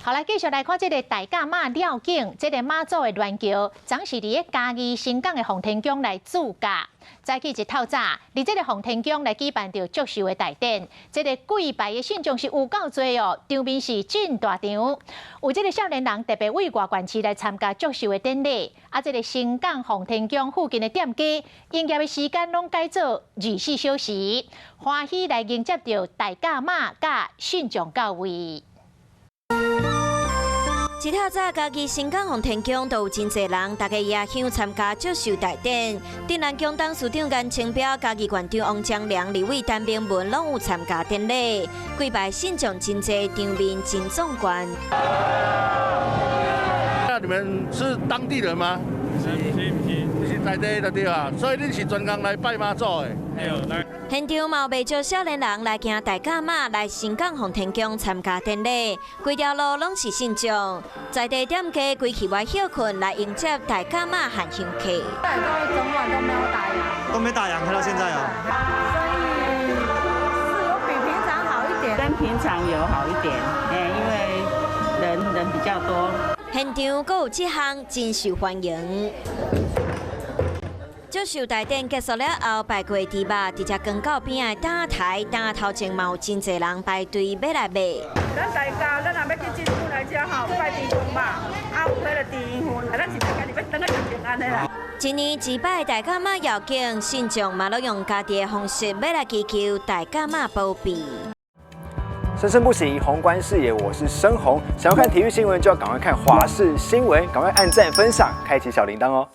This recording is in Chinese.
好来，继续来看这个大甲妈廖景，这个妈祖的銮桥，总是伫咧嘉义新港的奉天宫来主驾。早起一透早，伫这个奉天宫来举办着祝寿的大典，这个跪拜的信众是有够多哦，场面是真大场。有这个少年人特别为外县市来参加祝寿的典礼，啊，这个新港奉天宫附近的店家，营业的时间拢改做24小时，欢喜来迎接着大甲妈甲信众到位。 一透早，家己新港奉天宫都有真侪人，大家也想参加祝寿大典。镇南宫董事长颜清标、家己县长王江良、李伟、陈明文拢有参加典礼。跪拜信众真侪，场面真壮观。那你们是当地人吗？不是在地的对吧？所以你是专工来拜妈祖的。现场嘛有不少少年人来行大甲妈来新港奉天宫参加典礼，规条路拢是信众，在地店家规起来休困来迎接大甲妈和香客。对，都整晚都没有打烊，都没打烊，开到现在哦。所以是有比平常好一点，跟平常有好一点，因为人比较多。现场阁有这项真受欢迎。 祝寿大典结束了后，拜过猪肉，直接跟到边的灯台，灯头前嘛有真侪人排队要来买。咱大家，咱若要去进府来遮吼，拜猪公嘛，有迄个猪粉，咱是大家要等个平安的啦。一年一摆大甲妈要紧，信众嘛拢用家己的方式要来祈求大甲妈保庇。生生不息，宏观视野，我是申宏。想要看体育新闻，就要赶快看华视新闻，赶快按赞、分享、开启小铃铛哦。